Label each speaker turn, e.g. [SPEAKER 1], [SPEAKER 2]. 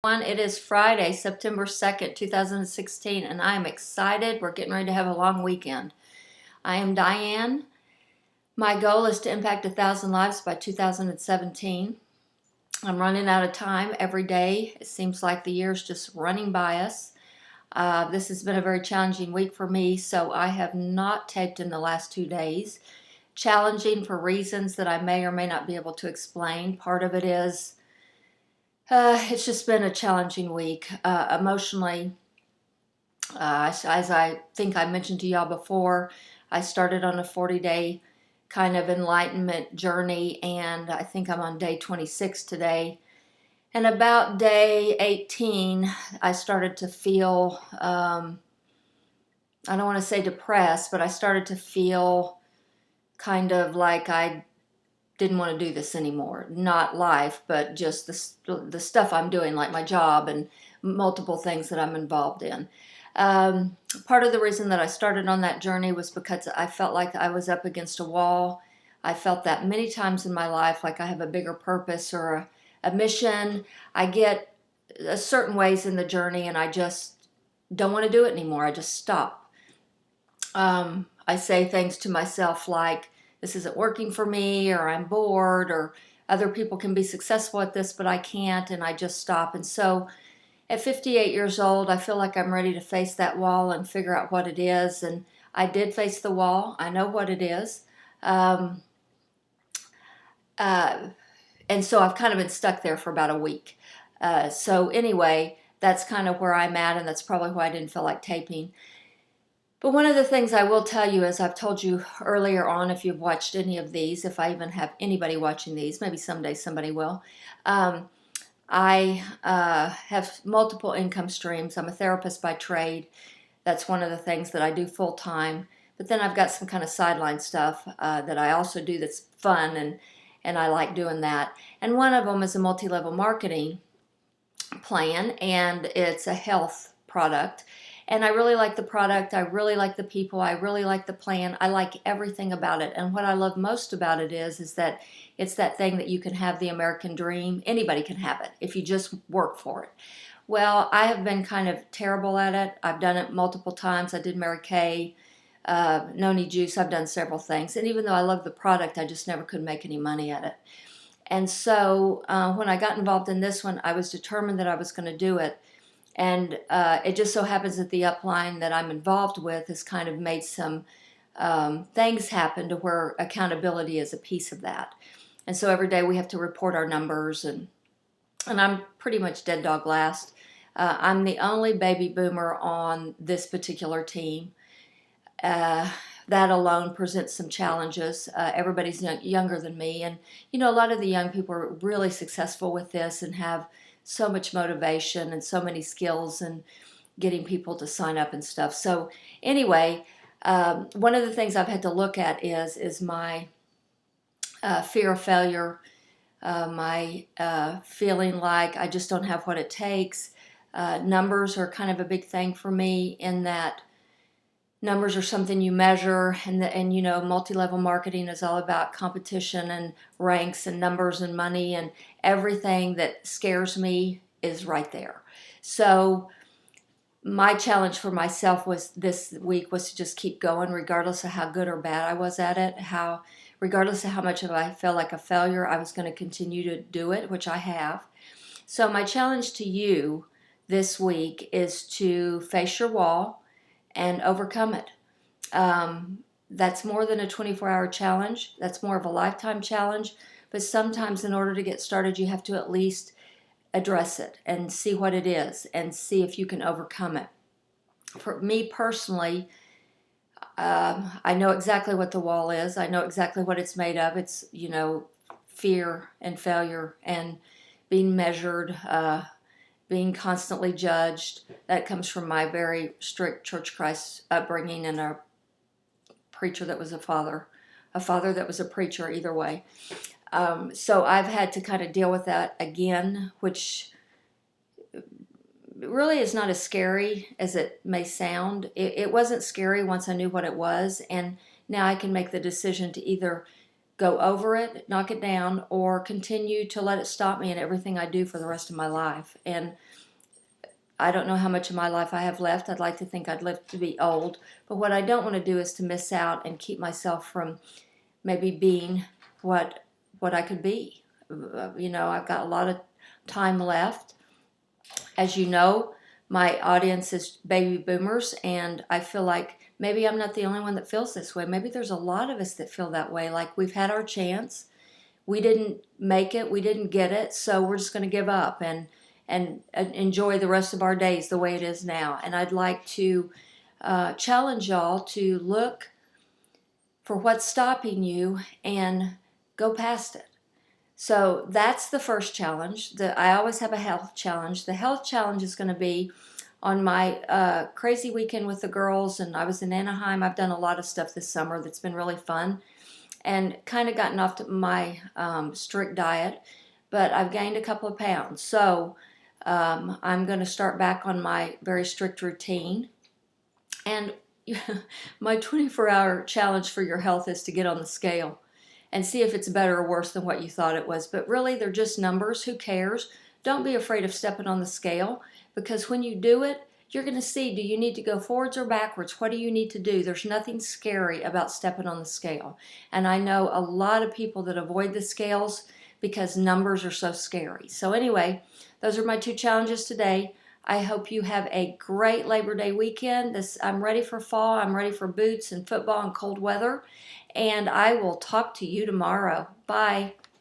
[SPEAKER 1] It is Friday, September 2nd, 2016, and I am excited. We're getting ready to have a long weekend. I am Diane. My goal is to impact 1,000 lives by 2017. I'm running out of time every day. It seems like the year's just running by us. This has been a very challenging week for me, so I have not taped in the last 2 days. Challenging for reasons that I may or may not be able to explain. Part of it is it's just been a challenging week emotionally. As I think I mentioned to y'all before, I started on a 40-day kind of enlightenment journey, and I think I'm on day 26 today. And about day 18, I started to feel, I don't want to say depressed, but I started to feel kind of like I didn't want to do this anymore. Not life, but just the stuff I'm doing, like my job and multiple things that I'm involved in. Part of the reason that I started on that journey was because I felt like I was up against a wall. I felt that many times in my life, like I have a bigger purpose or a mission. I get certain ways in the journey and I just don't want to do it anymore. I just stop. I say things to myself like, this isn't working for me, or I'm bored, or other people can be successful at this, but I can't, and I just stop. And so at 58 years old, I feel like I'm ready to face that wall and figure out what it is. And I did face the wall. I know what it is. Um, uh, and so I've kind of been stuck there for about a week. So anyway, that's kind of where I'm at, and that's probably why I didn't feel like taping. But one of the things I will tell you, as I've told you earlier on, if you've watched any of these, if I even have anybody watching these, maybe someday somebody will, I have multiple income streams. I'm a therapist by trade. That's one of the things that I do full time. But then I've got some kind of sideline stuff that I also do that's fun, and I like doing that. And one of them is a multi-level marketing plan, and it's a health product. And I really like the product. I really like the people. I really like the plan. I like everything about it. And what I love most about it is that it's that thing that you can have the American dream. Anybody can have it if you just work for it. Well, I have been kind of terrible at it. I've done it multiple times. I did Mary Kay, Noni Juice. I've done several things. And even though I love the product, I just never could make any money at it. And so when I got involved in this one, I was determined that I was going to do it. And it just so happens that the upline that I'm involved with has kind of made some things happen to where accountability is a piece of that. And so every day we have to report our numbers, and I'm pretty much dead dog last. I'm the only baby boomer on this particular team. That alone presents some challenges. Everybody's younger than me, and you know, a lot of the young people are really successful with this and have so much motivation and so many skills and getting people to sign up and stuff. So anyway, one of the things I've had to look at is my fear of failure, my feeling like I just don't have what it takes. Numbers are kind of a big thing for me, in that numbers are something you measure, and you know, multi-level marketing is all about competition and ranks and numbers and money, and everything that scares me is right there. So my challenge for myself was this week was to just keep going, regardless of how good or bad I was at it, regardless of how much of I felt like a failure, I was going to continue to do it, which I have. So my challenge to you this week is to face your wall and overcome it. That's more than a 24-hour challenge. That's more of a lifetime challenge. But sometimes in order to get started, you have to at least address it and see what it is and see if you can overcome it. For me personally, I know exactly what the wall is. I know exactly what it's made of. It's, you know, fear and failure and being measured, being constantly judged. That comes from my very strict Church Christ upbringing, and a preacher that was a father that was a preacher, either way. So I've had to kind of deal with that again, which really is not as scary as it may sound. It wasn't scary once I knew what it was, and now I can make the decision to either go over it, knock it down, or continue to let it stop me in everything I do for the rest of my life. And I don't know how much of my life I have left. I'd like to think I'd live to be old. But what I don't want to do is to miss out and keep myself from maybe being what I could be. You know, I've got a lot of time left. As you know, my audience is baby boomers, and I feel like maybe I'm not the only one that feels this way. Maybe there's a lot of us that feel that way, like we've had our chance. We didn't make it, we didn't get it, so we're just going to give up and enjoy the rest of our days the way it is now. And I'd like to challenge y'all to look for what's stopping you and go past it. So that's the first challenge. I always have a health challenge. The health challenge is going to be on my crazy weekend with the girls, and I was in Anaheim. I've done a lot of stuff this summer that's been really fun and kind of gotten off to my strict diet, but I've gained a couple of pounds. So I'm going to start back on my very strict routine. And my 24-hour challenge for your health is to get on the scale and see if it's better or worse than what you thought it was. But really, they're just numbers. Who cares? Don't be afraid of stepping on the scale, because when you do it, you're going to see, do you need to go forwards or backwards? What do you need to do? There's nothing scary about stepping on the scale. And I know a lot of people that avoid the scales because numbers are so scary. So anyway, those are my 2 challenges today. I hope you have a great Labor Day weekend. I'm ready for fall. I'm ready for boots and football and cold weather. And I will talk to you tomorrow. Bye.